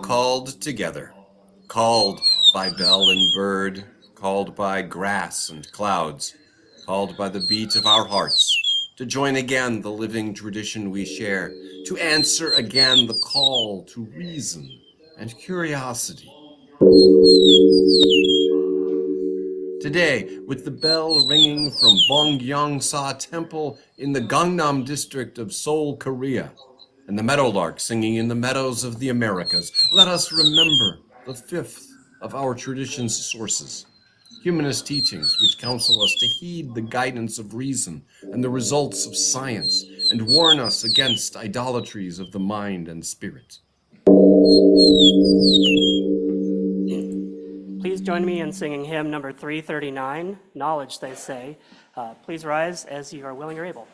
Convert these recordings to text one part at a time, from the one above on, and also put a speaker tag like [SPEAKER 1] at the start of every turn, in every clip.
[SPEAKER 1] called together, called by bell and bird, called by grass and clouds, called by the beat of our hearts, to join again the living tradition we share, to answer again the call to reason and curiosity. Today, with the bell ringing from Bongyangsa Temple in the Gangnam district of Seoul, Korea, and the meadowlark singing in the meadows of the Americas, let us remember the fifth of our tradition's sources, humanist teachings which counsel us to heed the guidance of reason and the results of science, and warn us against idolatries of the mind and spirit.
[SPEAKER 2] Please join me in singing hymn number 339, Knowledge, They Say. Please rise as you are willing or able.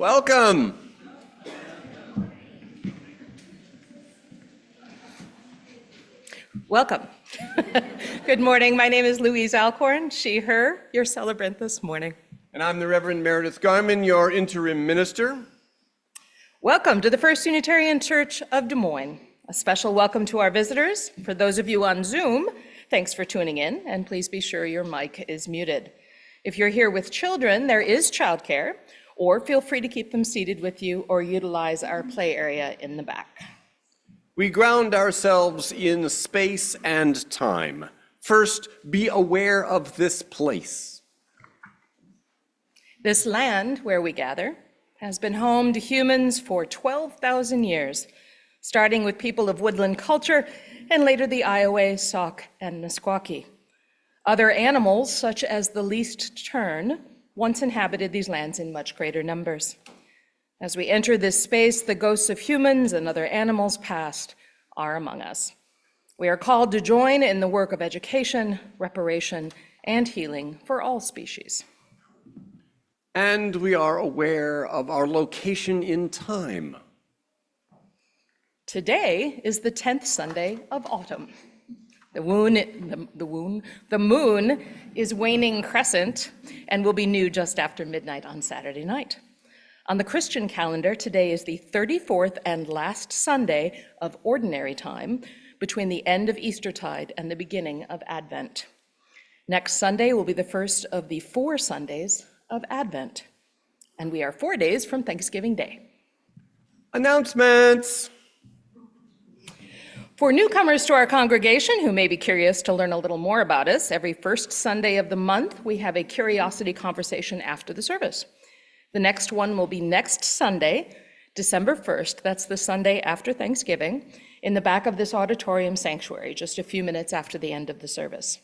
[SPEAKER 1] Welcome.
[SPEAKER 3] Welcome. Good morning. My name is Louise Alcorn, she, her, your celebrant this morning.
[SPEAKER 1] And I'm the Reverend Meredith Garmon, your interim minister.
[SPEAKER 3] Welcome to the First Unitarian Church of Des Moines. A special welcome to our visitors. For those of you on Zoom, thanks for tuning in, and please be sure your mic is muted. If you're here with children, there is childcare, or feel free to keep them seated with you or utilize our play area in the back.
[SPEAKER 1] We ground ourselves in space and time. First, be aware of this place.
[SPEAKER 3] This land where we gather has been home to humans for 12,000 years, starting with people of woodland culture and later the Iowa, Sauk, and Nisquaquie. Other animals, such as the least tern, once inhabited these lands in much greater numbers. As we enter this space, the ghosts of humans and other animals past are among us. We are called to join in the work of education, reparation, and healing for all species.
[SPEAKER 1] And we are aware of our location in time.
[SPEAKER 3] Today is the 10th Sunday of autumn. The moon is waning crescent and will be new just after midnight on Saturday night. On the Christian calendar, today is the 34th and last Sunday of ordinary time between the end of Eastertide and the beginning of Advent. Next Sunday will be the first of the 4 Sundays of Advent, and we are 4 days from Thanksgiving Day.
[SPEAKER 1] Announcements.
[SPEAKER 3] For newcomers to our congregation who may be curious to learn a little more about us, every first Sunday of the month, we have a curiosity conversation after the service. The next one will be next Sunday, December 1st, that's the Sunday after Thanksgiving, in the back of this auditorium sanctuary, just a few minutes after the end of the service.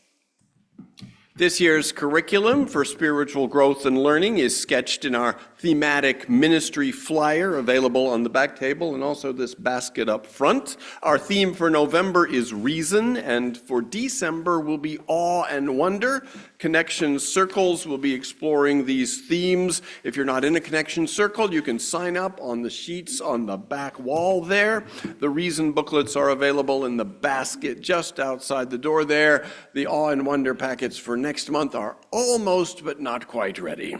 [SPEAKER 1] This year's curriculum for spiritual growth and learning is sketched in our
[SPEAKER 4] thematic ministry flyer available on the back table, and also this basket up front. Our theme for November is reason, and for December will be awe and wonder. Connection circles will be exploring these themes. If you're not in a connection circle, you can sign up on the sheets on the back wall there. The reason booklets are available in the basket just outside the door there. The awe and wonder packets for next month are almost but not quite ready.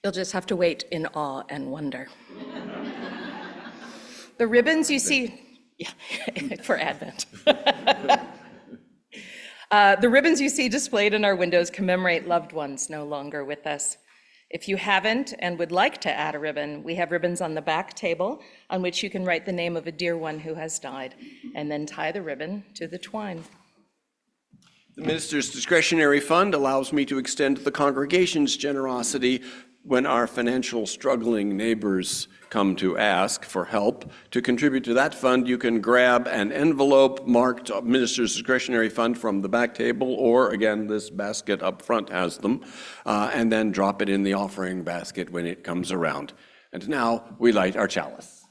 [SPEAKER 3] You'll just have to wait in awe and wonder. The ribbons you see, yeah, for Advent. The ribbons you see displayed in our windows commemorate loved ones no longer with us. If you haven't and would like to add a ribbon, we have ribbons on the back table on which you can write the name of a dear one who has died, and then tie the ribbon to the twine.
[SPEAKER 4] The minister's discretionary fund allows me to extend the congregation's generosity when our financial struggling neighbors come to ask for help. To contribute to that fund, you can grab an envelope marked Minister's Discretionary Fund from the back table, or again, this basket up front has them, and then drop it in the offering basket when it comes around. And now we light our chalice.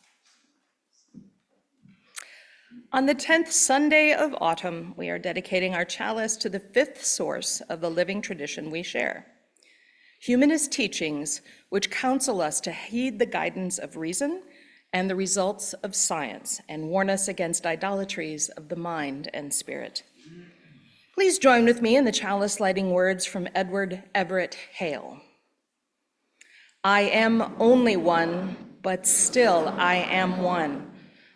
[SPEAKER 3] On the 10th Sunday of autumn, we are dedicating our chalice to the fifth source of the living tradition we share. Humanist teachings which counsel us to heed the guidance of reason and the results of science and warn us against idolatries of the mind and spirit. Please join with me in the chalice lighting words from Edward Everett Hale. I am only one, but still I am one.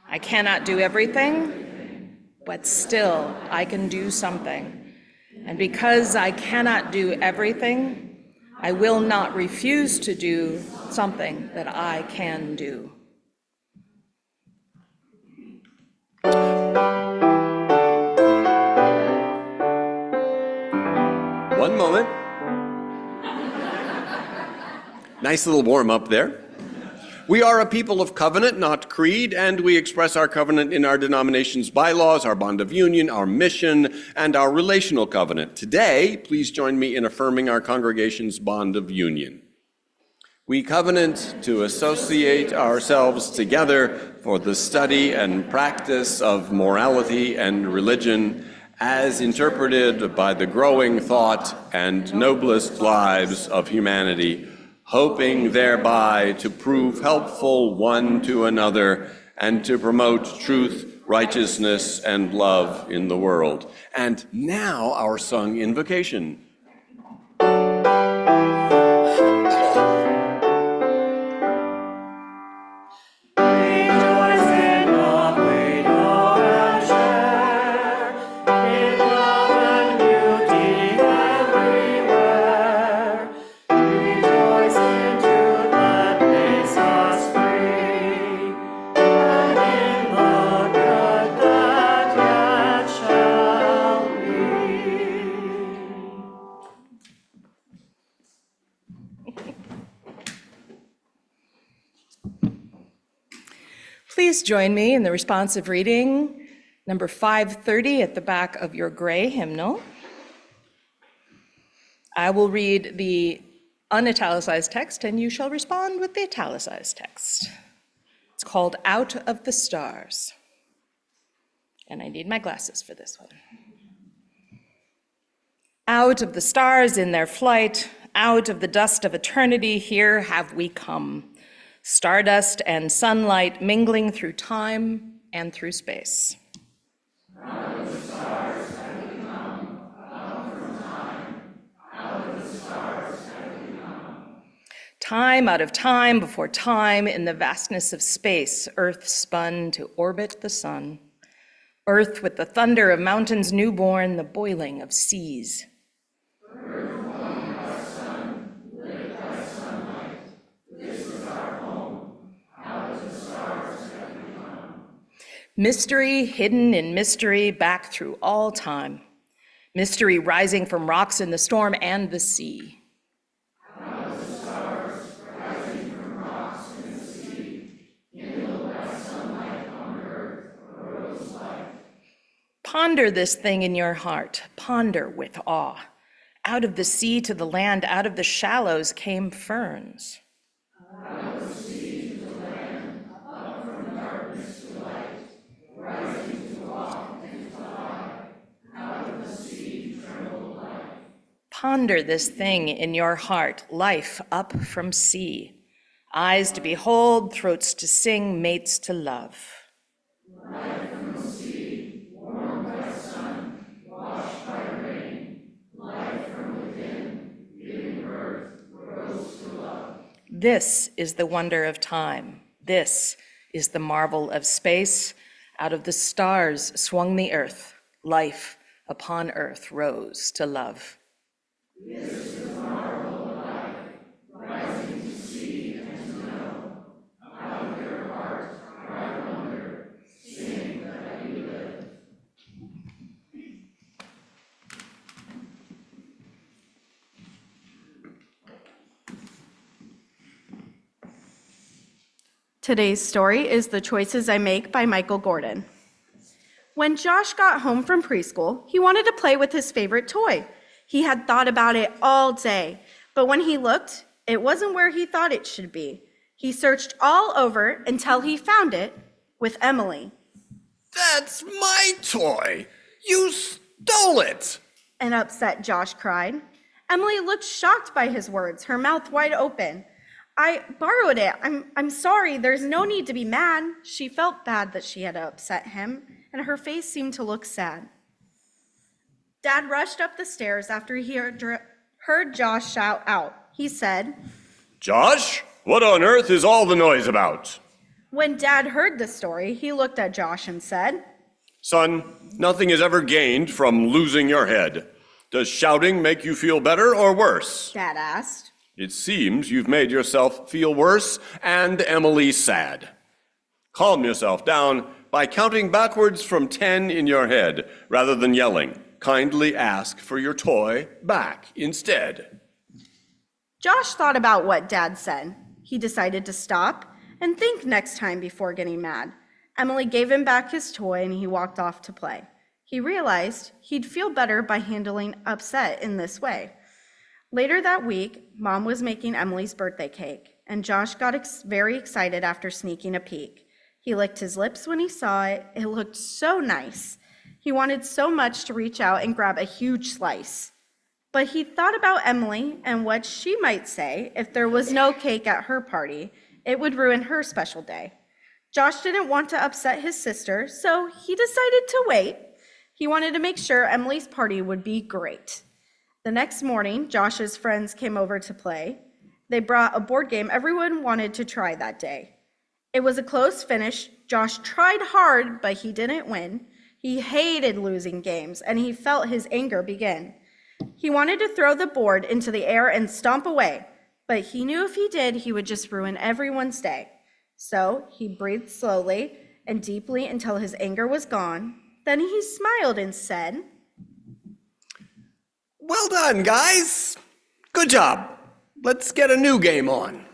[SPEAKER 3] I cannot do everything, but still I can do something. And because I cannot do everything, I will not refuse to do something that I can do.
[SPEAKER 4] One moment. Nice little warm up there. We are a people of covenant, not creed, and we express our covenant in our denomination's bylaws, our bond of union, our mission, and our relational covenant. Today, please join me in affirming our congregation's bond of union. We covenant to associate ourselves together for the study and practice of morality and religion as interpreted by the growing thought and noblest lives of humanity, hoping thereby to prove helpful one to another and to promote truth, righteousness, and love in the world. And now our sung invocation.
[SPEAKER 3] Please join me in the responsive reading, number 530 at the back of your gray hymnal. I will read the unitalicized text, and you shall respond with the italicized text. It's called Out of the Stars. And I need my glasses for this one. Out of the stars in their flight, out of the dust of eternity, here have we come. Stardust and sunlight mingling through time and through space.
[SPEAKER 5] Out of the stars have we come, out from time, out of the stars have we come.
[SPEAKER 3] Time out of time before time, in the vastness of space, Earth spun to orbit the sun. Earth with the thunder of mountains newborn, the boiling of seas.
[SPEAKER 5] Earth warmed by sun, lit by sunlight, this is our home, out of the stars have we come.
[SPEAKER 3] Mystery hidden in mystery back through all time. Mystery rising from rocks in the storm and the sea.
[SPEAKER 5] Out of the stars, rising from rocks in the sea, kindled by sunlight on earth, arose life.
[SPEAKER 3] Ponder this thing in your heart. Ponder with awe. Out of the sea to the land, out of the shallows came ferns. Ponder this thing in your heart, life up from sea. Eyes to behold, throats to sing, mates to love. This is the wonder of time. This is the marvel of space. Out of the stars swung the earth. Life upon earth rose to love.
[SPEAKER 6] Today's story is The Choices I Make by Michael Gordon. When Josh got home from preschool, he wanted to play with his favorite toy. He had thought about it all day, but when he looked, it wasn't where he thought it should be. He searched all over until he found it with Emily.
[SPEAKER 4] That's my toy! You stole it!
[SPEAKER 6] An upset Josh cried. Emily looked shocked by his words, her mouth wide open. I borrowed it. I'm sorry. There's no need to be mad. She felt bad that she had upset him, and her face seemed to look sad. Dad rushed up the stairs after he heard Josh shout out. He said,
[SPEAKER 4] Josh, what on earth is all the noise about?
[SPEAKER 6] When Dad heard the story, he looked at Josh and said,
[SPEAKER 4] Son, nothing is ever gained from losing your head. Does shouting make you feel better or worse?
[SPEAKER 6] Dad asked.
[SPEAKER 4] It seems you've made yourself feel worse and Emily sad. Calm yourself down by counting backwards from 10 in your head rather than yelling. Kindly ask for your toy back instead.
[SPEAKER 6] Josh thought about what Dad said. He decided to stop and think next time before getting mad. Emily gave him back his toy and he walked off to play. He realized he'd feel better by handling upset in this way. Later that week, Mom was making Emily's birthday cake, and Josh got very excited after sneaking a peek. He licked his lips when he saw it. It looked so nice. He wanted so much to reach out and grab a huge slice. But he thought about Emily and what she might say if there was no cake at her party. It would ruin her special day. Josh didn't want to upset his sister, so he decided to wait. He wanted to make sure Emily's party would be great. The next morning, Josh's friends came over to play. They brought a board game everyone wanted to try that day. It was a close finish. Josh tried hard, but he didn't win. He hated losing games, and he felt his anger begin. He wanted to throw the board into the air and stomp away, but he knew if he did, he would just ruin everyone's day. So he breathed slowly and deeply until his anger was gone. Then he smiled and said,
[SPEAKER 4] Well done, guys. Good job. Let's get a new game on.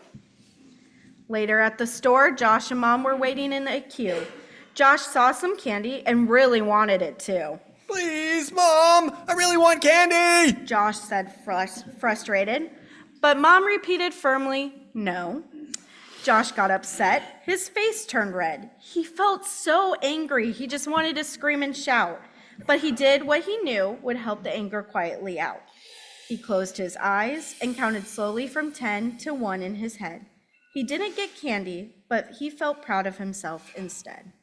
[SPEAKER 6] Later at the store, Josh and Mom were waiting in a queue. Josh saw some candy and really wanted it too.
[SPEAKER 4] Please, Mom, I really want candy.
[SPEAKER 6] Josh said, frustrated. But Mom repeated firmly, no. Josh got upset. His face turned red. He felt so angry. He just wanted to scream and shout. But he did what he knew would help the anger quietly out. He closed his eyes and counted slowly from 10 to 1 in his head. He didn't get candy, but he felt proud of himself instead.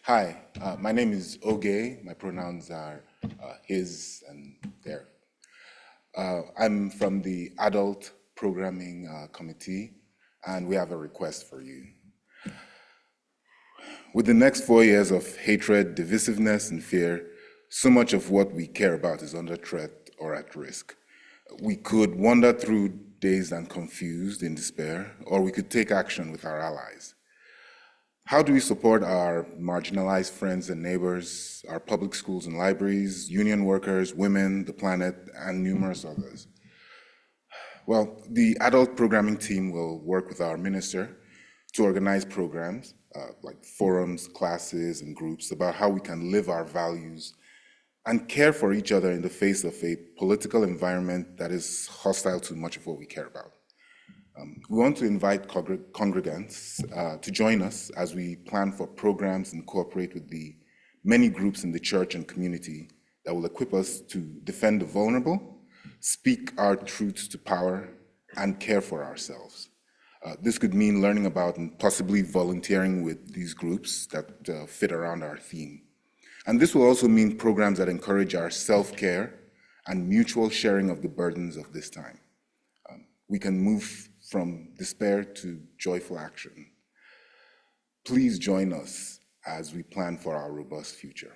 [SPEAKER 7] Hi, my name is Oge. My pronouns are his and I'm from the Adult Programming Committee, and we have a request for you. With the next 4 years of hatred, divisiveness, and fear, so much of what we care about is under threat or at risk. We could wander through dazed and confused in despair, or we could take action with our allies. How do we support our marginalized friends and neighbors, our public schools and libraries, union workers, women, the planet, and numerous others? Well, the adult programming team will work with our minister to organize programs like forums, classes, and groups about how we can live our values and care for each other in the face of a political environment that is hostile to much of what we care about. We want to invite congregants to join us as we plan for programs and cooperate with the many groups in the church and community that will equip us to defend the vulnerable, speak our truths to power, and care for ourselves. This could mean learning about and possibly volunteering with these groups that fit around our theme. And this will also mean programs that encourage our self-care and mutual sharing of the burdens of this time. We can move from despair to joyful action. Please join us as we plan for our robust future.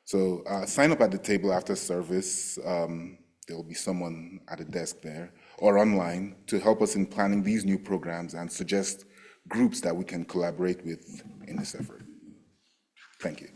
[SPEAKER 7] So sign up at the table after service. There will be someone at a desk there or online to help us in planning these new programs and suggest groups that we can collaborate with in this effort. Thank you.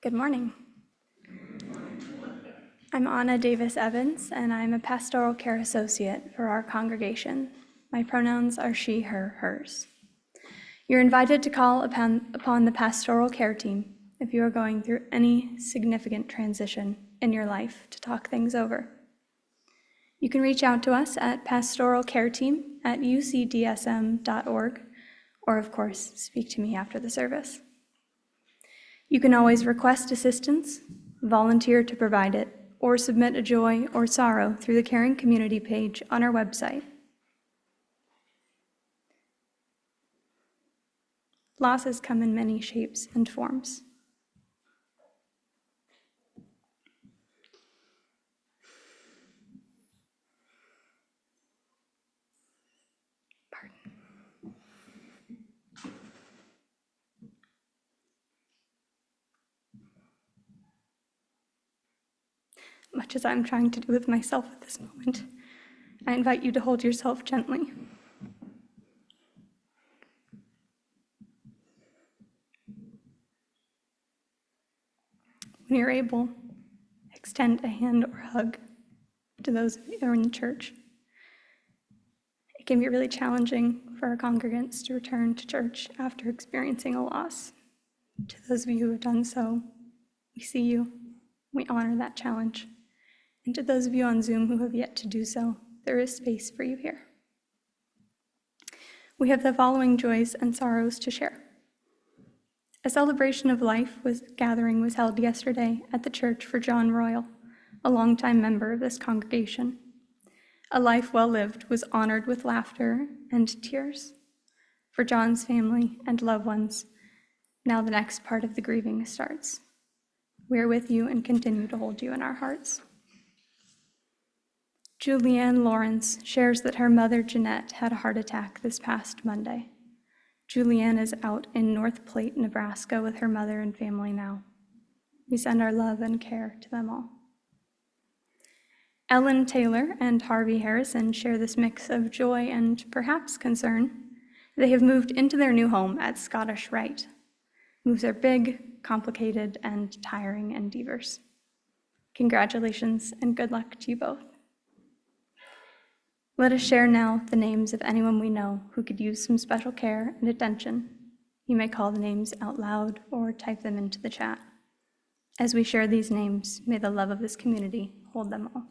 [SPEAKER 8] Good morning. I'm Anna Davis Evans, and I'm a pastoral care associate for our congregation. My pronouns are she, her, hers. You're invited to call upon the pastoral care team if you are going through any significant transition in your life to talk things over. You can reach out to us at pastoralcareteam@ucdsm.org, or of course, speak to me after the service. You can always request assistance, volunteer to provide it, or submit a joy or sorrow through the Caring Community page on our website. Losses come in many shapes and forms. Much as I'm trying to do with myself at this moment, I invite you to hold yourself gently. When you're able, extend a hand or hug to those of you who are in the church. It can be really challenging for our congregants to return to church after experiencing a loss. To those of you who have done so, we see you, we honor that challenge. And to those of you on Zoom who have yet to do so, there is space for you here. We have the following joys and sorrows to share. A celebration of life gathering was held yesterday at the church for John Royal, a longtime member of this congregation. A life well lived was honored with laughter and tears. For John's family and loved ones, now the next part of the grieving starts. We are with you and continue to hold you in our hearts. Julianne Lawrence shares that her mother, Jeanette, had a heart attack this past Monday. Julianne is out in North Platte, Nebraska with her mother and family now. We send our love and care to them all. Ellen Taylor and Harvey Harrison share this mix of joy and perhaps concern. They have moved into their new home at Scottish Rite. Moves are big, complicated, and tiring endeavors. Congratulations and good luck to you both. Let us share now the names of anyone we know who could use some special care and attention. You may call the names out loud or type them into the chat. As we share these names, may the love of this community hold them all.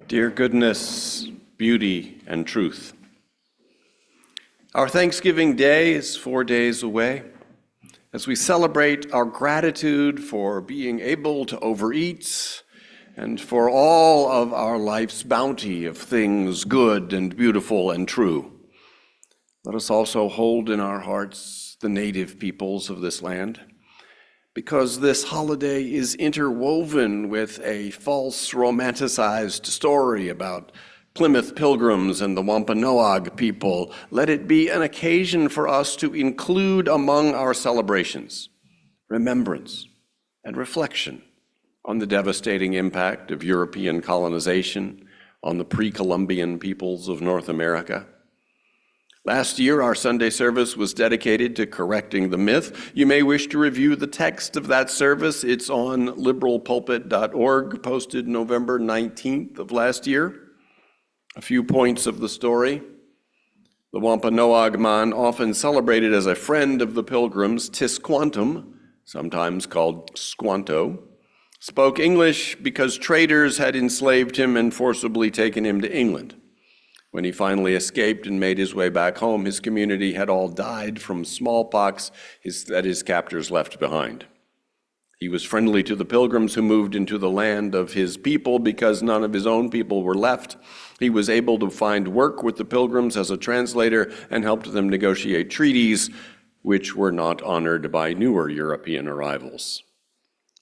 [SPEAKER 4] Dear goodness, beauty, and truth. Our Thanksgiving Day is 4 days away. As we celebrate our gratitude for being able to overeat and for all of our life's bounty of things good and beautiful and true, let us also hold in our hearts the native peoples of this land, because this holiday is interwoven with a false romanticized story about Plymouth Pilgrims and the Wampanoag people. Let it be an occasion for us to include among our celebrations remembrance and reflection on the devastating impact of European colonization on the pre-Columbian peoples of North America. Last year, our Sunday service was dedicated to correcting the myth. You may wish to review the text of that service. It's on liberalpulpit.org, posted November 19th of last year. A few points of the story. The Wampanoag man, often celebrated as a friend of the Pilgrims, Tisquantum, sometimes called Squanto, spoke English because traders had enslaved him and forcibly taken him to England. When he finally escaped and made his way back home, his community had all died from smallpox that his captors left behind. He was friendly to the Pilgrims who moved into the land of his people because none of his own people were left. He was able to find work with the Pilgrims as a translator and helped them negotiate treaties which were not honored by newer European arrivals.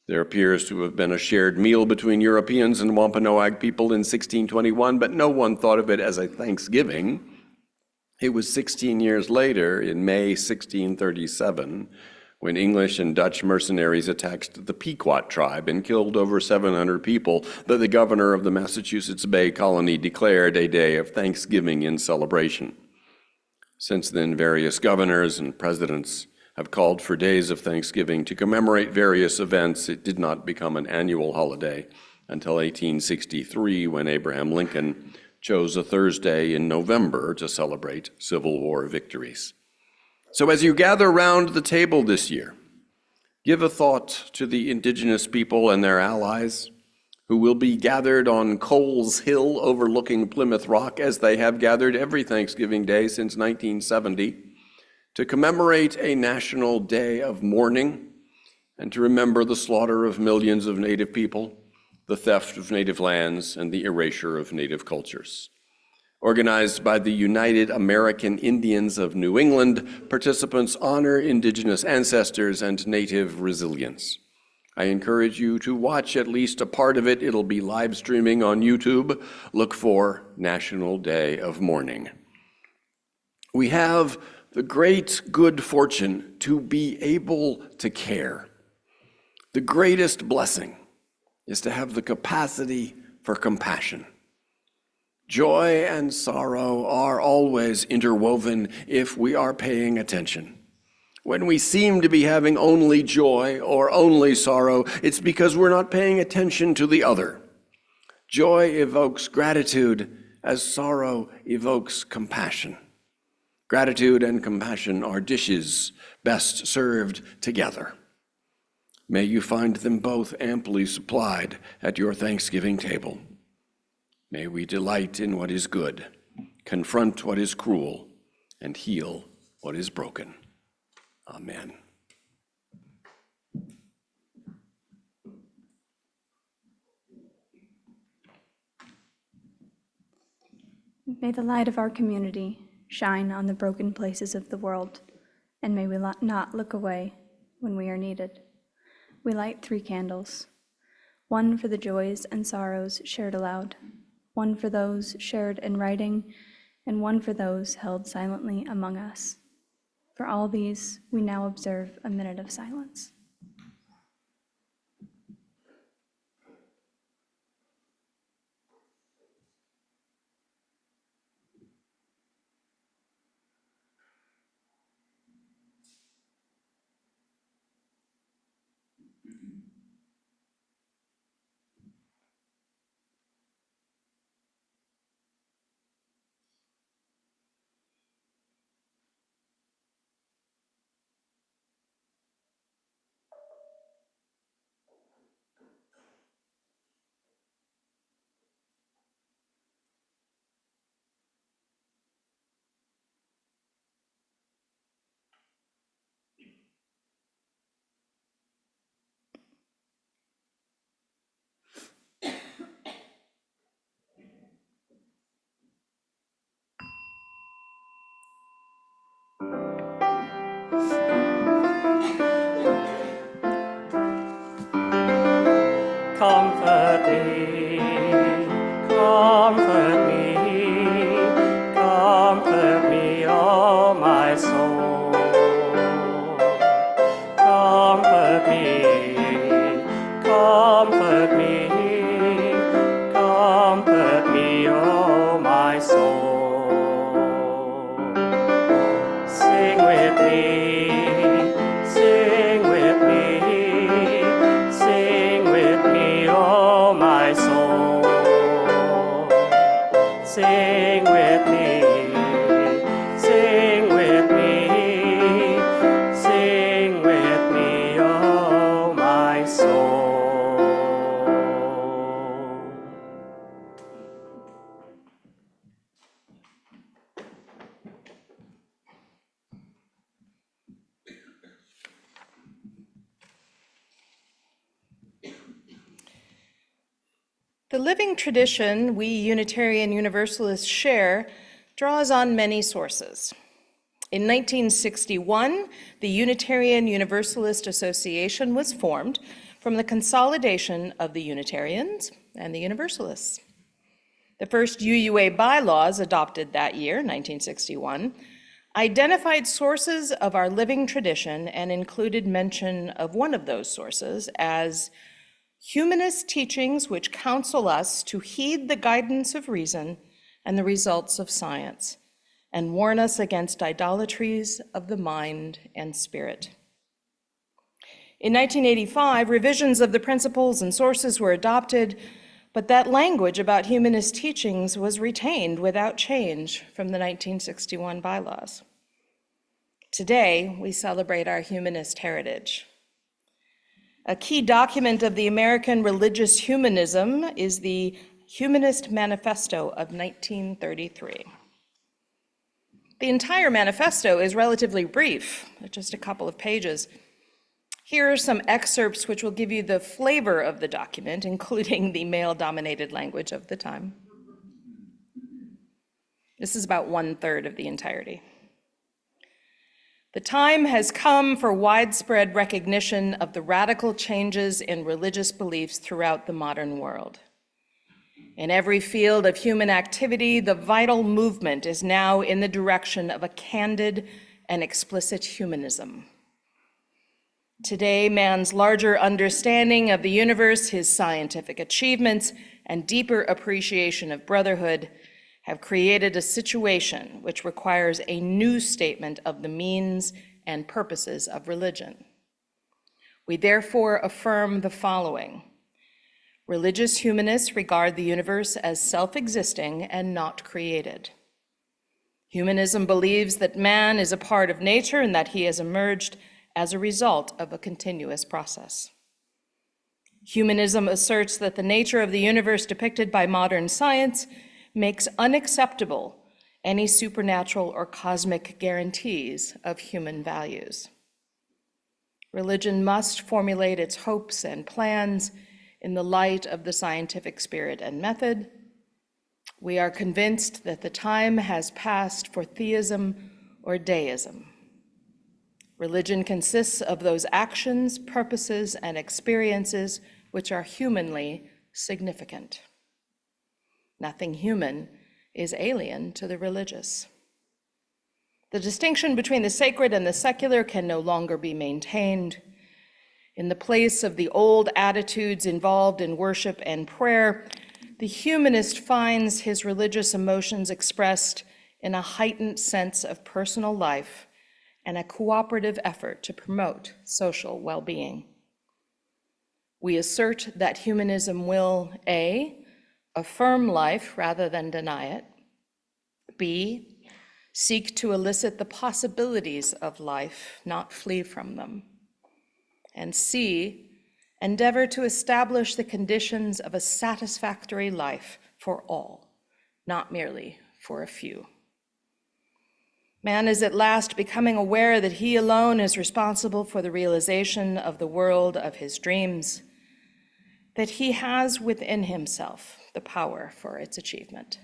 [SPEAKER 4] There appears to have been a shared meal between Europeans and Wampanoag people in 1621, but no one thought of it as a Thanksgiving. It was 16 years later, in May 1637, when English and Dutch mercenaries attacked the Pequot tribe and killed over 700 people, that the governor of the Massachusetts Bay Colony declared a day of Thanksgiving in celebration. Since then, various governors and presidents have called for days of Thanksgiving to commemorate various events. It did not become an annual holiday until 1863, when Abraham Lincoln chose a Thursday in November to celebrate Civil War victories. So as you gather round the table this year, give a thought to the indigenous people and their allies who will be gathered on Coles Hill overlooking Plymouth Rock, as they have gathered every Thanksgiving Day since 1970, to commemorate a national day of mourning and to remember the slaughter of millions of Native people, the theft of Native lands, and the erasure of Native cultures. Organized by the United American Indians of New England, participants honor Indigenous ancestors and Native resilience. I encourage you to watch at least a part of it. It'll be live streaming on YouTube. Look for National Day of Mourning. We have the great good fortune to be able to care. The greatest blessing is to have the capacity for compassion. Joy and sorrow are always interwoven if we are paying attention. When we seem to be having only joy or only sorrow, it's because we're not paying attention to the other. Joy evokes gratitude as sorrow evokes compassion. Gratitude and compassion are dishes best served together. May you find them both amply supplied at your Thanksgiving table. May we delight in what is good, confront what is cruel, and heal what is broken. Amen.
[SPEAKER 8] May the light of our community shine on the broken places of the world, and may we not look away when we are needed. We light 3 candles, one for the joys and sorrows shared aloud, one for those shared in writing, and one for those held silently among us. For all these, we now observe a minute of silence.
[SPEAKER 2] Comfort me, comfort me, comfort me, oh my soul. Comfort me, comfort me, comfort me, oh my soul. Sing with me, sing with me, sing with me, oh my soul. Sing with me, sing with me, sing with me, oh my soul.
[SPEAKER 3] The living tradition we Unitarian Universalists share draws on many sources. In 1961, the Unitarian Universalist Association was formed from the consolidation of the Unitarians and the Universalists. The first UUA bylaws adopted that year, 1961, identified sources of our living tradition and included mention of one of those sources as humanist teachings which counsel us to heed the guidance of reason and the results of science, and warn us against idolatries of the mind and spirit. In 1985, revisions of the principles and sources were adopted, but that language about humanist teachings was retained without change from the 1961 bylaws. Today, we celebrate our humanist heritage. A key document of the American religious humanism is the Humanist Manifesto of 1933. The entire manifesto is relatively brief, just a couple of pages. Here are some excerpts which will give you the flavor of the document, including the male-dominated language of the time. This is about 1/3 of the entirety. The time has come for widespread recognition of the radical changes in religious beliefs throughout the modern world. In every field of human activity, the vital movement is now in the direction of a candid and explicit humanism. Today, man's larger understanding of the universe, his scientific achievements, and deeper appreciation of brotherhood have created a situation which requires a new statement of the means and purposes of religion. We therefore affirm the following. Religious humanists regard the universe as self-existing and not created. Humanism believes that man is a part of nature and that he has emerged as a result of a continuous process. Humanism asserts that the nature of the universe depicted by modern science makes unacceptable any supernatural or cosmic guarantees of human values. Religion must formulate its hopes and plans in the light of the scientific spirit and method. We are convinced that the time has passed for theism or deism. Religion consists of those actions, purposes, and experiences which are humanly significant. Nothing human is alien to the religious. The distinction between the sacred and the secular can no longer be maintained. In the place of the old attitudes involved in worship and prayer, the humanist finds his religious emotions expressed in a heightened sense of personal life and a cooperative effort to promote social well-being. We assert that humanism will, A, affirm life rather than deny it, B, seek to elicit the possibilities of life, not flee from them, and C, endeavor to establish the conditions of a satisfactory life for all, not merely for a few. Man is at last becoming aware that he alone is responsible for the realization of the world of his dreams, that he has within himself the power for its achievement.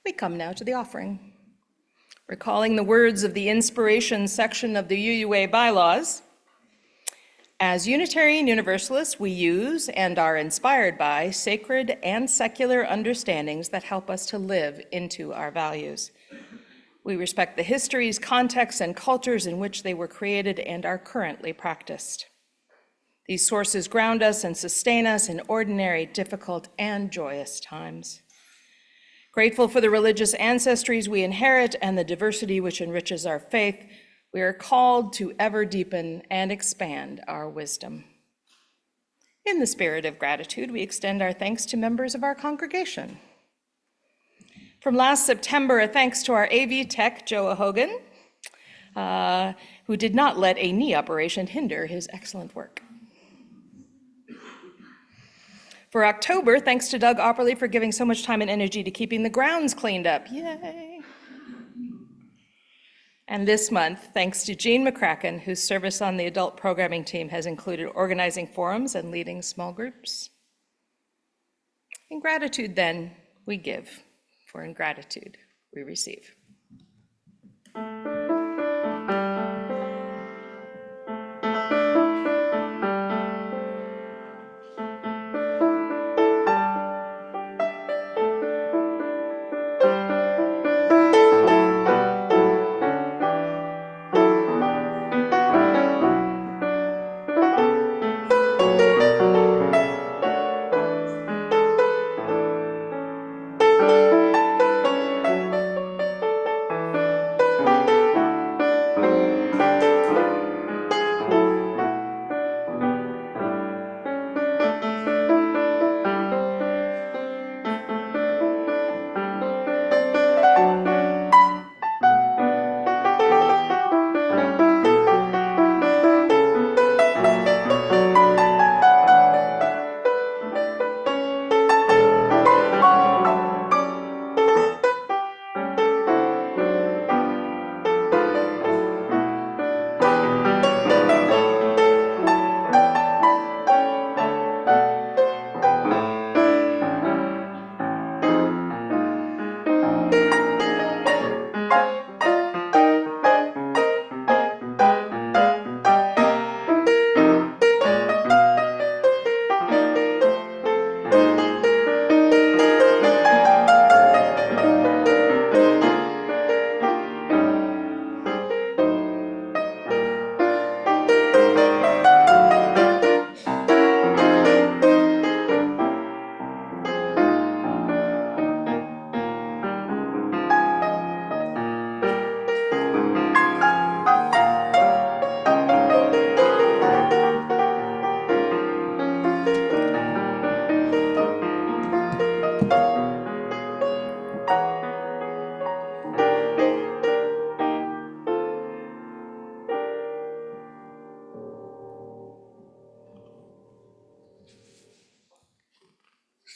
[SPEAKER 3] We come now to the offering. Recalling the words of the inspiration section of the UUA bylaws, as Unitarian Universalists, we use and are inspired by sacred and secular understandings that help us to live into our values. We respect the histories, contexts, and cultures in which they were created and are currently practiced. These sources ground us and sustain us in ordinary, difficult, and joyous times. Grateful for the religious ancestries we inherit and the diversity which enriches our faith, we are called to ever deepen and expand our wisdom. In the spirit of gratitude, we extend our thanks to members of our congregation. From last September, a thanks to our AV tech, Joe Hogan, who did not let a knee operation hinder his excellent work. For October, thanks to Doug Opperly for giving so much time and energy to keeping the grounds cleaned up. Yay! And this month, thanks to Jean McCracken, whose service on the adult programming team has included organizing forums and leading small groups. In gratitude, then, we give, for in gratitude, we receive.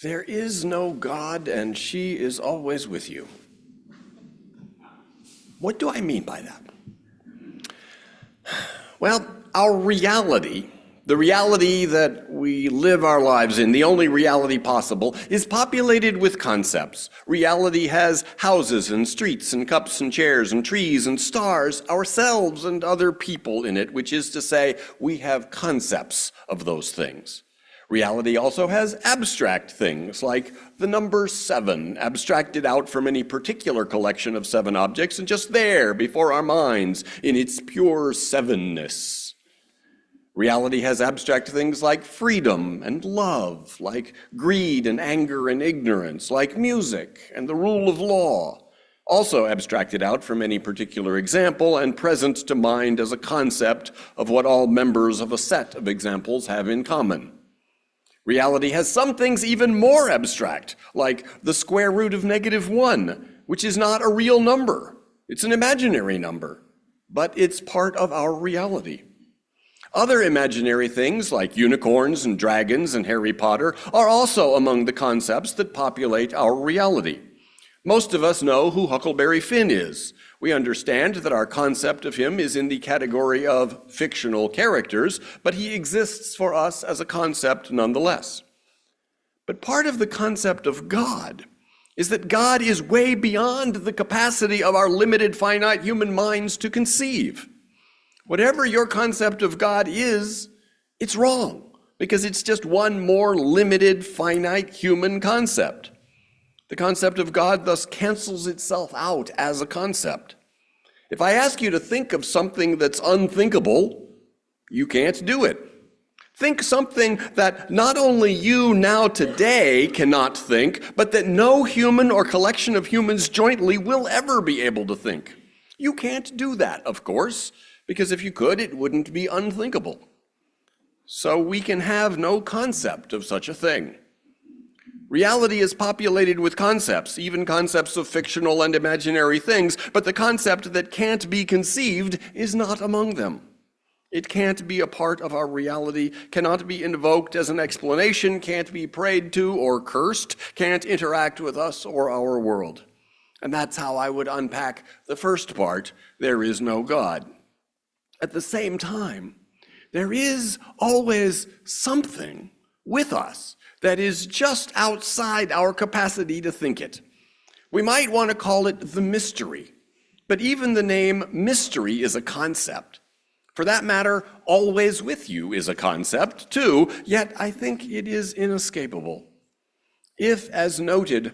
[SPEAKER 4] There is no God, and she is always with you. What do I mean by that? Well, our reality, the reality that we live our lives in, the only reality possible, is populated with concepts. Reality has houses and streets and cups and chairs and trees and stars, ourselves and other people in it, which is to say, we have concepts of those things. Reality also has abstract things, like the number 7, abstracted out from any particular collection of 7 objects and just there before our minds in its pure sevenness. Reality has abstract things like freedom and love, like greed and anger and ignorance, like music and the rule of law, also abstracted out from any particular example and present to mind as a concept of what all members of a set of examples have in common. Reality has some things even more abstract, like the square root of -1, which is not a real number. It's an imaginary number, but it's part of our reality. Other imaginary things, like unicorns and dragons and Harry Potter, are also among the concepts that populate our reality. Most of us know who Huckleberry Finn is. We understand that our concept of him is in the category of fictional characters, but he exists for us as a concept nonetheless. But part of the concept of God is that God is way beyond the capacity of our limited, finite human minds to conceive. Whatever your concept of God is, it's wrong, because it's just one more limited, finite human concept. The concept of God thus cancels itself out as a concept. If I ask you to think of something that's unthinkable, you can't do it. Think something that not only you now today cannot think, but that no human or collection of humans jointly will ever be able to think. You can't do that, of course, because if you could, it wouldn't be unthinkable. So we can have no concept of such a thing. Reality is populated with concepts, even concepts of fictional and imaginary things, but the concept that can't be conceived is not among them. It can't be a part of our reality, cannot be invoked as an explanation, can't be prayed to or cursed, can't interact with us or our world. And that's how I would unpack the first part, there is no God. At the same time, there is always something with us that is just outside our capacity to think it. We might want to call it the mystery, but even the name mystery is a concept. For that matter, always with you is a concept too, yet I think it is inescapable. If, as noted,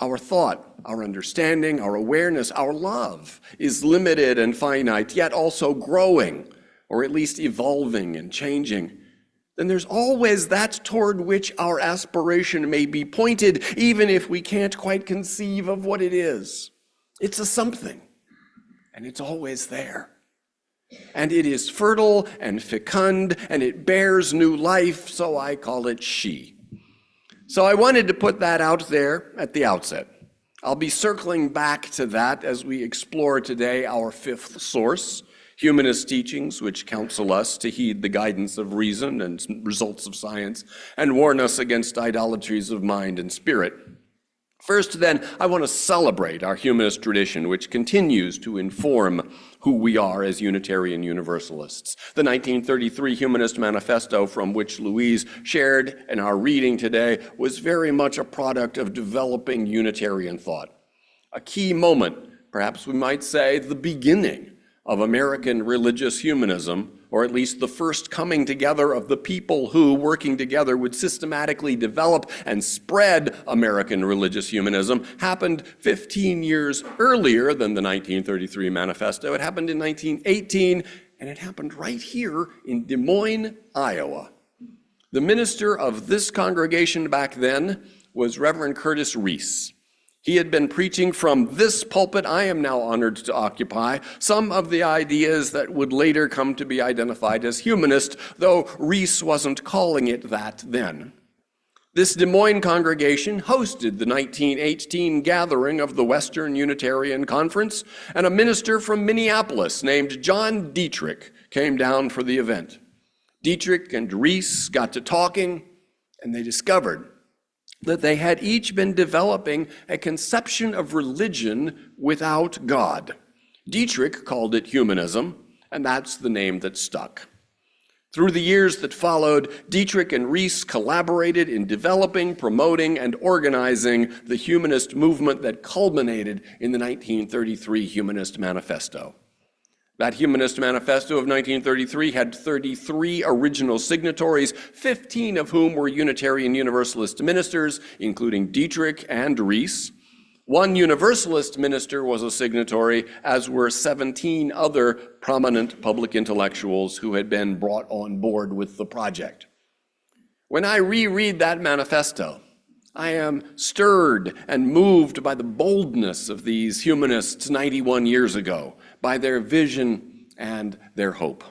[SPEAKER 4] our thought, our understanding, our awareness, our love is limited and finite, yet also growing, or at least evolving and changing, then there's always that toward which our aspiration may be pointed, even if we can't quite conceive of what it is. It's a something, and it's always there. And it is fertile and fecund, and it bears new life, so I call it she. So I wanted to put that out there at the outset. I'll be circling back to that as we explore today our fifth source, Humanist teachings, which counsel us to heed the guidance of reason and results of science, and warn us against idolatries of mind and spirit. First, then, I want to celebrate our humanist tradition, which continues to inform who we are as Unitarian Universalists. The 1933 Humanist Manifesto, from which Louise shared in our reading today, was very much a product of developing Unitarian thought. A key moment, perhaps we might say the beginning, of American religious humanism, or at least the first coming together of the people who, working together, would systematically develop and spread American religious humanism, happened 15 years earlier than the 1933 Manifesto. It happened in 1918, and it happened right here in Des Moines, Iowa. The minister of this congregation back then was Reverend Curtis Reese. He had been preaching from this pulpit I am now honored to occupy some of the ideas that would later come to be identified as humanist, though Reese wasn't calling it that then. This Des Moines congregation hosted the 1918 gathering of the Western Unitarian Conference, and a minister from Minneapolis named John Dietrich came down for the event. Dietrich and Reese got to talking, and they discovered that they had each been developing a conception of religion without God. Dietrich called it humanism, and that's the name that stuck. Through the years that followed, Dietrich and Ries collaborated in developing, promoting, and organizing the humanist movement that culminated in the 1933 Humanist Manifesto. That Humanist Manifesto of 1933 had 33 original signatories, 15 of whom were Unitarian Universalist ministers, including Dietrich and Ries. One Universalist minister was a signatory, as were 17 other prominent public intellectuals who had been brought on board with the project. When I reread that manifesto, I am stirred and moved by the boldness of these humanists 91 years ago, by their vision and their hope.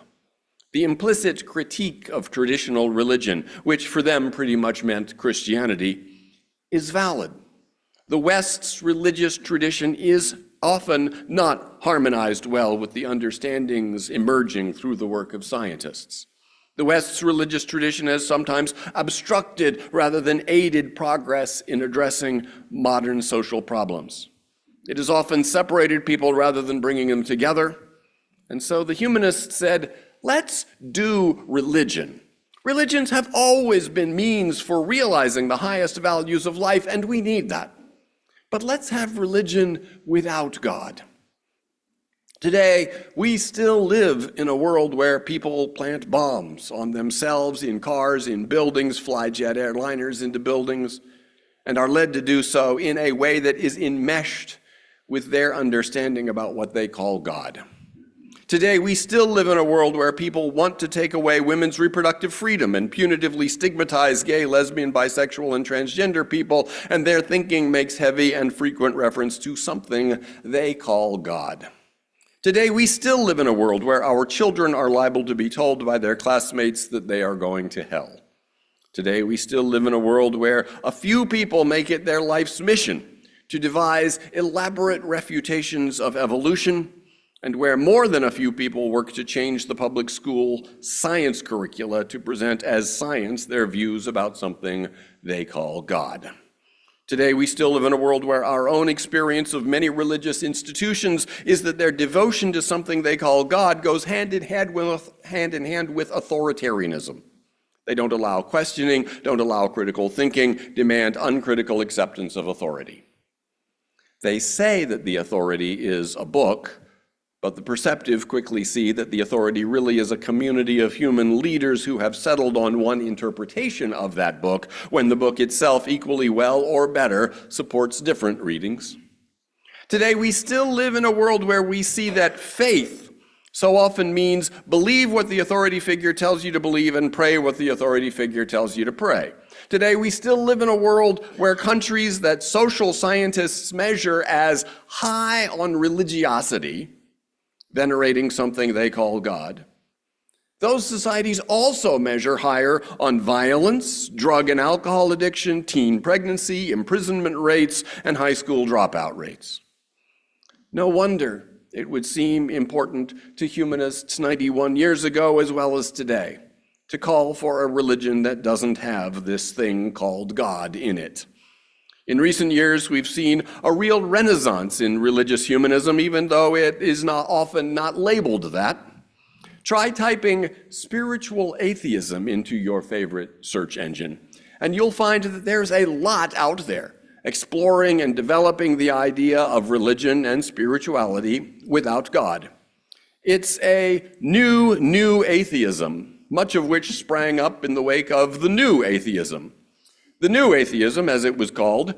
[SPEAKER 4] The implicit critique of traditional religion, which for them pretty much meant Christianity, is valid. The West's religious tradition is often not harmonized well with the understandings emerging through the work of scientists. The West's religious tradition has sometimes obstructed rather than aided progress in addressing modern social problems. It has often separated people rather than bringing them together. And so the humanists said, let's do religion. Religions have always been means for realizing the highest values of life, and we need that. But let's have religion without God. Today, we still live in a world where people plant bombs on themselves, in cars, in buildings, fly jet airliners into buildings, and are led to do so in a way that is enmeshed with their understanding about what they call God. Today, we still live in a world where people want to take away women's reproductive freedom and punitively stigmatize gay, lesbian, bisexual, and transgender people, and their thinking makes heavy and frequent reference to something they call God. Today, we still live in a world where our children are liable to be told by their classmates that they are going to hell. Today, we still live in a world where a few people make it their life's mission to devise elaborate refutations of evolution, and where more than a few people work to change the public school science curricula to present as science their views about something they call God. Today, we still live in a world where our own experience of many religious institutions is that their devotion to something they call God goes hand in hand with authoritarianism. They don't allow questioning, don't allow critical thinking, demand uncritical acceptance of authority. They say that the authority is a book, but the perceptive quickly see that the authority really is a community of human leaders who have settled on one interpretation of that book, when the book itself, equally well or better, supports different readings. Today, we still live in a world where we see that faith so often means believe what the authority figure tells you to believe and pray what the authority figure tells you to pray. Today, we still live in a world where countries that social scientists measure as high on religiosity, venerating something they call God, those societies also measure higher on violence, drug and alcohol addiction, teen pregnancy, imprisonment rates, and high school dropout rates. No wonder it would seem important to humanists 91 years ago as well as today to call for a religion that doesn't have this thing called God in it. In recent years, we've seen a real renaissance in religious humanism, even though it is often not labeled that. Try typing spiritual atheism into your favorite search engine, and you'll find that there's a lot out there exploring and developing the idea of religion and spirituality without God. It's a new atheism, much of which sprang up in the wake of the new atheism. The new atheism, as it was called,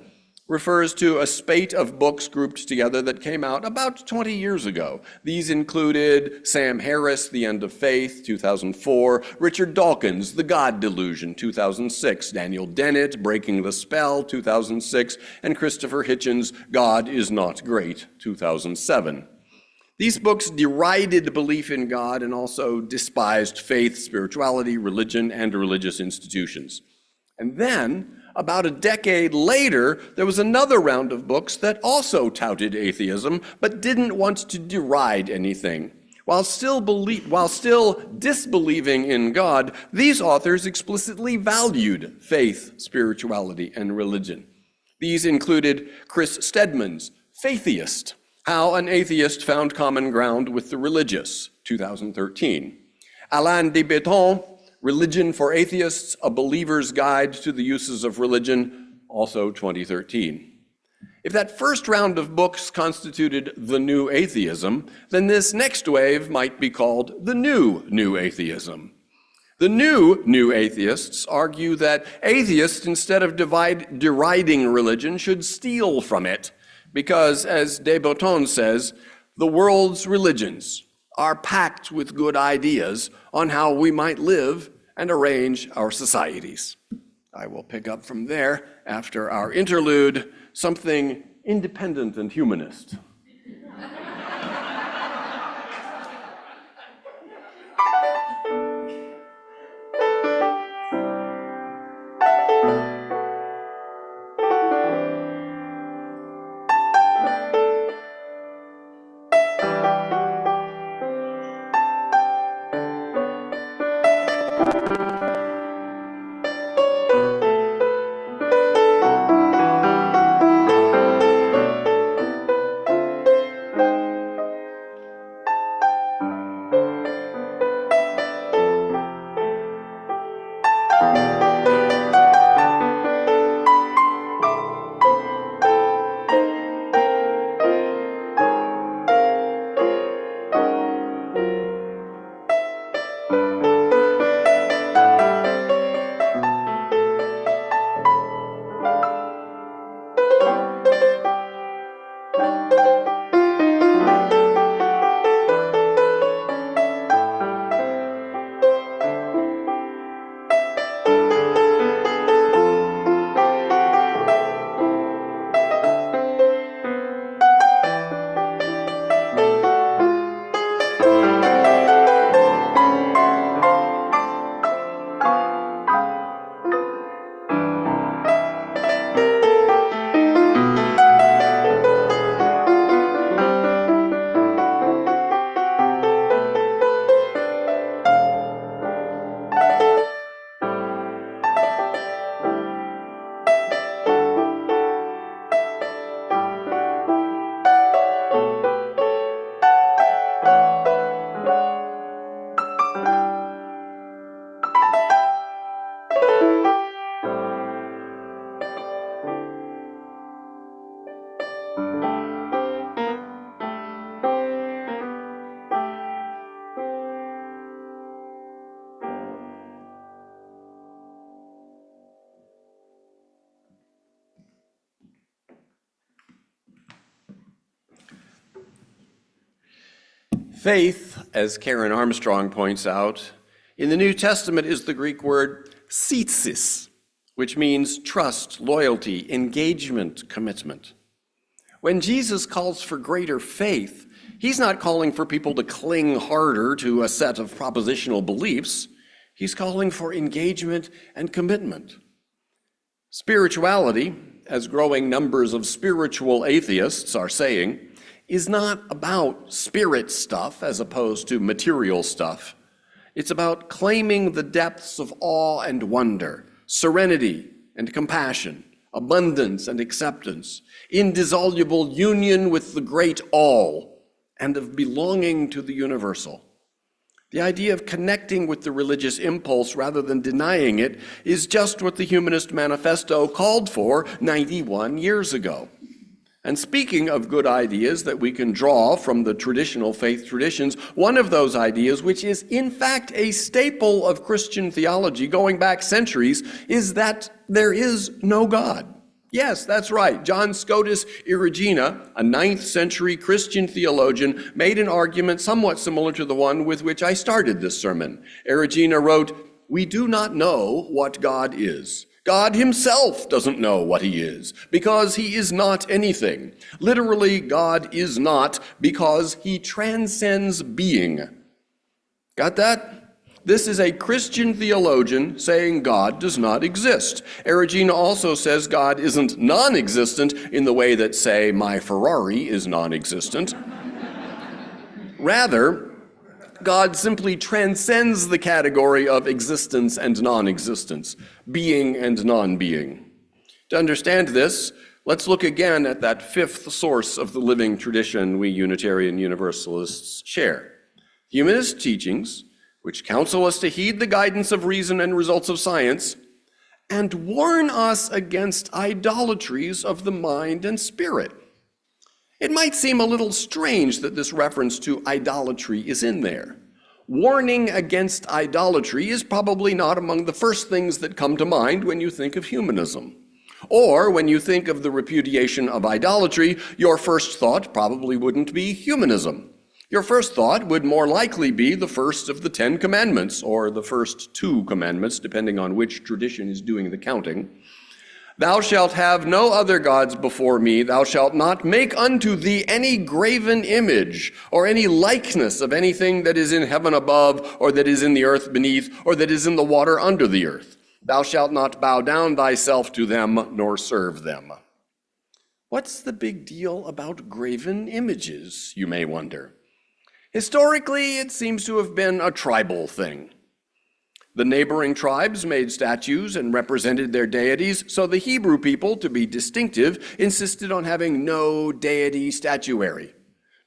[SPEAKER 4] refers to a spate of books grouped together that came out about 20 years ago. These included Sam Harris, The End of Faith, 2004, Richard Dawkins, The God Delusion, 2006, Daniel Dennett, Breaking the Spell, 2006, and Christopher Hitchens' God is Not Great, 2007. These books derided belief in God and also despised faith, spirituality, religion, and religious institutions. And then, about a decade later, there was another round of books that also touted atheism, but didn't want to deride anything. While still disbelieving in God, these authors explicitly valued faith, spirituality, and religion. These included Chris Stedman's Faithist, How an Atheist Found Common Ground with the Religious, 2013. Alain de Botton, Religion for Atheists, A Believer's Guide to the Uses of Religion, also 2013. If that first round of books constituted the new atheism, then this next wave might be called the new atheism. The new atheists argue that atheists, instead of deriding religion, should steal from it, because, as de Botton says, the world's religions are packed with good ideas on how we might live and arrange our societies. I will pick up from there after our interlude, something independent and humanist. Faith, as Karen Armstrong points out, in the New Testament is the Greek word "tzeitsis," which means trust, loyalty, engagement, commitment. When Jesus calls for greater faith, he's not calling for people to cling harder to a set of propositional beliefs. He's calling for engagement and commitment. Spirituality, as growing numbers of spiritual atheists are saying, is not about spirit stuff as opposed to material stuff. It's about claiming the depths of awe and wonder, serenity and compassion, abundance and acceptance, indissoluble union with the great all, and of belonging to the universal. The idea of connecting with the religious impulse rather than denying it is just what the Humanist Manifesto called for 91 years ago. And speaking of good ideas that we can draw from the traditional faith traditions, one of those ideas, which is in fact a staple of Christian theology going back centuries, is that there is no God. Yes, that's right. John Scotus Erigena, a 9th century Christian theologian, made an argument somewhat similar to the one with which I started this sermon. Erigena wrote, "We do not know what God is. God himself doesn't know what he is, because he is not anything. Literally, God is not, because he transcends being." Got that? This is a Christian theologian saying God does not exist. Erigena also says God isn't non-existent in the way that, say, my Ferrari is non-existent. Rather, God simply transcends the category of existence and non-existence, being and non-being. To understand this, let's look again at that fifth source of the living tradition we Unitarian Universalists share. Humanist teachings, which counsel us to heed the guidance of reason and results of science, and warn us against idolatries of the mind and spirit. It might seem a little strange that this reference to idolatry is in there. Warning against idolatry is probably not among the first things that come to mind when you think of humanism. Or when you think of the repudiation of idolatry, your first thought probably wouldn't be humanism. Your first thought would more likely be the first of the 10 Commandments, or the first 2 commandments, depending on which tradition is doing the counting. Thou shalt have no other gods before me. Thou shalt not make unto thee any graven image, or any likeness of anything that is in heaven above, or that is in the earth beneath, or that is in the water under the earth. Thou shalt not bow down thyself to them, nor serve them. What's the big deal about graven images, you may wonder? Historically, it seems to have been a tribal thing. The neighboring tribes made statues and represented their deities, so the Hebrew people, to be distinctive, insisted on having no deity statuary,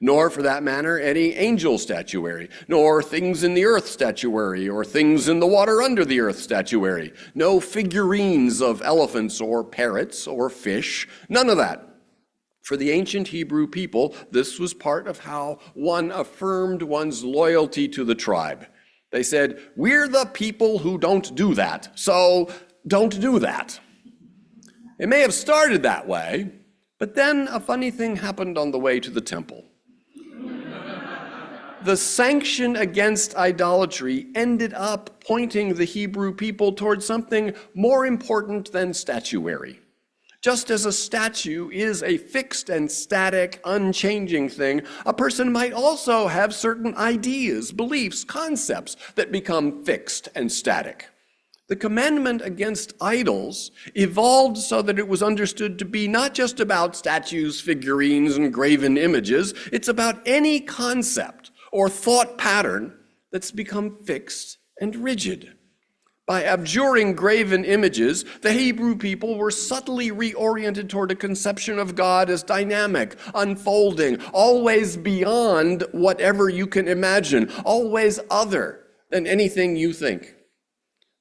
[SPEAKER 4] nor, for that matter, any angel statuary, nor things in the earth statuary, or things in the water under the earth statuary, no figurines of elephants or parrots or fish, none of that. For the ancient Hebrew people, this was part of how one affirmed one's loyalty to the tribe. They said, we're the people who don't do that, so don't do that. It may have started that way, but then a funny thing happened on the way to the temple. The sanction against idolatry ended up pointing the Hebrew people towards something more important than statuary. Just as a statue is a fixed and static, unchanging thing, a person might also have certain ideas, beliefs, concepts that become fixed and static. The commandment against idols evolved so that it was understood to be not just about statues, figurines, and graven images. It's about any concept or thought pattern that's become fixed and rigid. By abjuring graven images, the Hebrew people were subtly reoriented toward a conception of God as dynamic, unfolding, always beyond whatever you can imagine, always other than anything you think.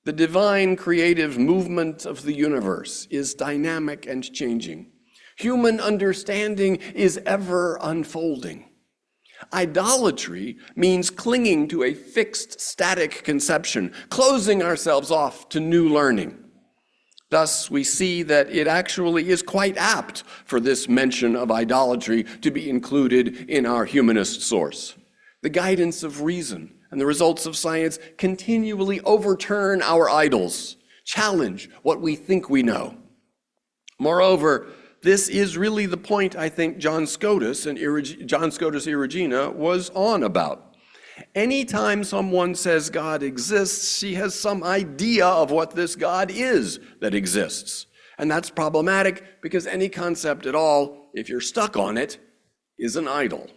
[SPEAKER 4] The divine creative movement of the universe is dynamic and changing. Human understanding is ever unfolding. Idolatry means clinging to a fixed, static conception, closing ourselves off to new learning. Thus, we see that it actually is quite apt for this mention of idolatry to be included in our humanist source. The guidance of reason and the results of science continually overturn our idols, challenge what we think we know. Moreover, this is really the point I think John Scotus Erigena was on about. Anytime someone says God exists, she has some idea of what this God is that exists. And that's problematic because any concept at all, if you're stuck on it, is an idol.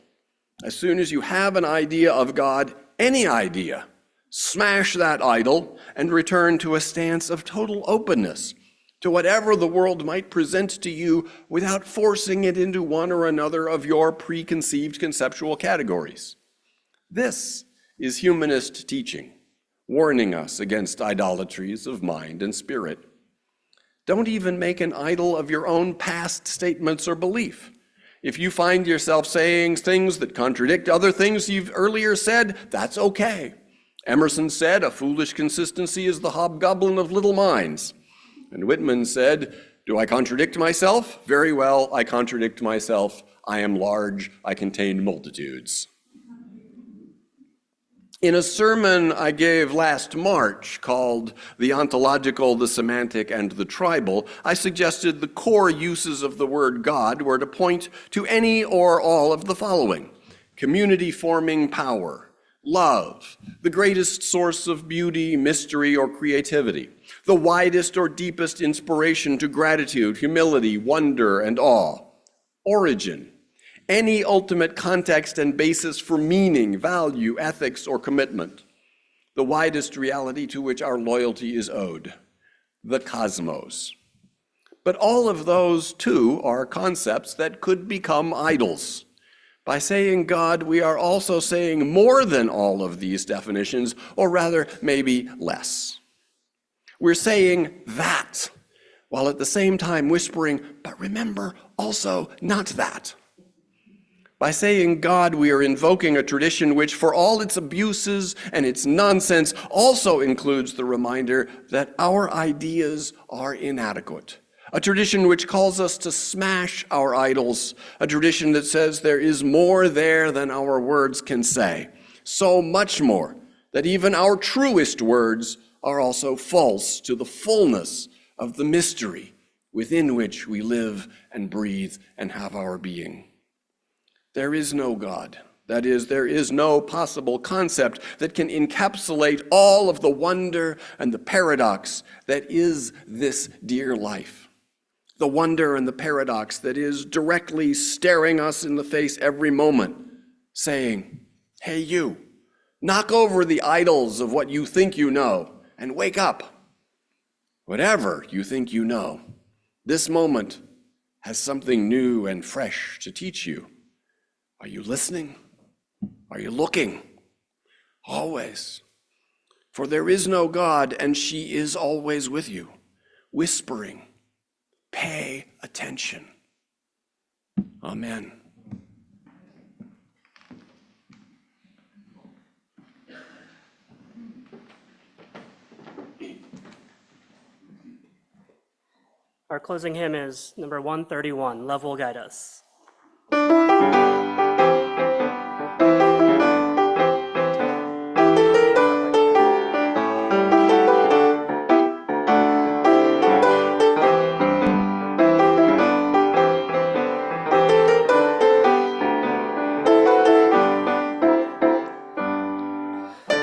[SPEAKER 4] As soon as you have an idea of God, any idea, smash that idol and return to a stance of total openness to whatever the world might present to you without forcing it into one or another of your preconceived conceptual categories. This is humanist teaching, warning us against idolatries of mind and spirit. Don't even make an idol of your own past statements or belief. If you find yourself saying things that contradict other things you've earlier said, that's okay. Emerson said, a foolish consistency is the hobgoblin of little minds. And Whitman said, do I contradict myself? Very well, I contradict myself. I am large, I contain multitudes. In a sermon I gave last March called The Ontological, the Semantic, and the Tribal, I suggested the core uses of the word God were to point to any or all of the following: community-forming power, love, the greatest source of beauty, mystery, or creativity, the widest or deepest inspiration to gratitude, humility, wonder, and awe, origin, any ultimate context and basis for meaning, value, ethics, or commitment. The widest reality to which our loyalty is owed, the cosmos. But all of those, too, are concepts that could become idols. By saying God, we are also saying more than all of these definitions, or rather, maybe less. We're saying that, while at the same time whispering, but remember, also not that. By saying God, we are invoking a tradition which, for all its abuses and its nonsense, also includes the reminder that our ideas are inadequate. A tradition which calls us to smash our idols. A tradition that says there is more there than our words can say. So much more that even our truest words are also false to the fullness of the mystery within which we live and breathe and have our being. There is no God. That is, there is no possible concept that can encapsulate all of the wonder and the paradox that is this dear life. The wonder and the paradox that is directly staring us in the face every moment, saying, hey you, knock over the idols of what you think you know and wake up. Whatever you think you know, this moment has something new and fresh to teach you. Are you listening? Are you looking? Always. For there is no God, and she is always with you, whispering, pay attention. Amen.
[SPEAKER 2] Our closing hymn is number 131, Love Will Guide Us.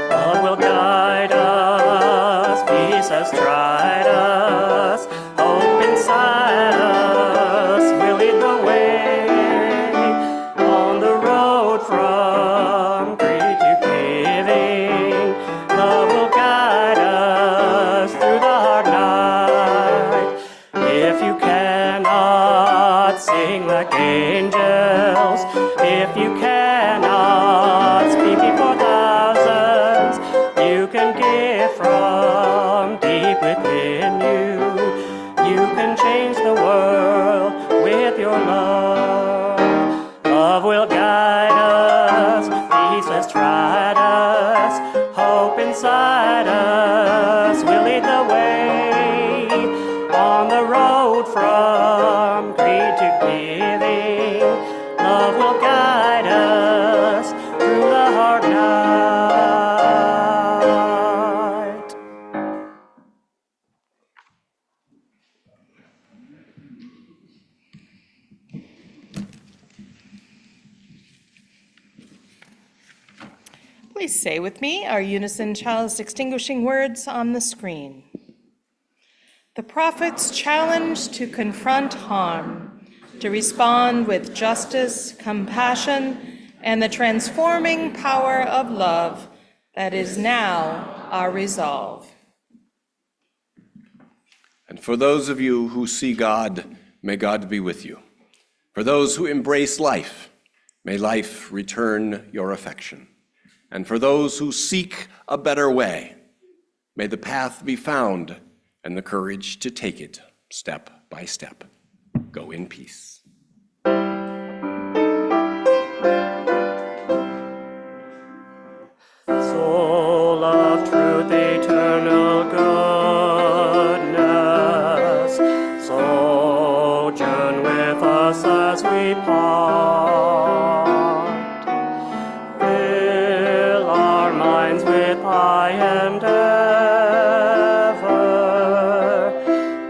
[SPEAKER 2] Love will guide us, peace has tried us, hope inside us will lead the way on the road from greed to giving. Love will guide us through the hard night. If you cannot sing like angels, if you cannot speak before thousands, you can give from deep within you. You can change the world with your love. Love will guide us, peace has tried us, hope inside us will lead the way on the road from greed to giving. Love will guide us through the hard night.
[SPEAKER 3] Please say with me our unison chalice extinguishing words on the screen. The prophet's challenge to confront harm, to respond with justice, compassion, and the transforming power of love that is now our resolve.
[SPEAKER 4] And for those of you who see God, may God be with you. For those who embrace life, may life return your affection. And for those who seek a better way, may the path be found and the courage to take it step by step. Go in peace.
[SPEAKER 2] Soul of truth, eternal goodness, sojourn with us as we part. Fill our minds with high endeavor.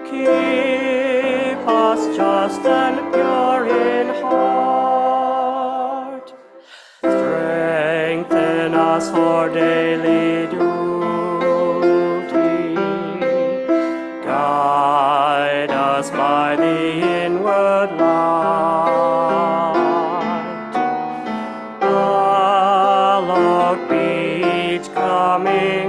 [SPEAKER 2] Keep us just and pure in heart. Strengthen us for daily duty. Guide us by the inward light. Amen.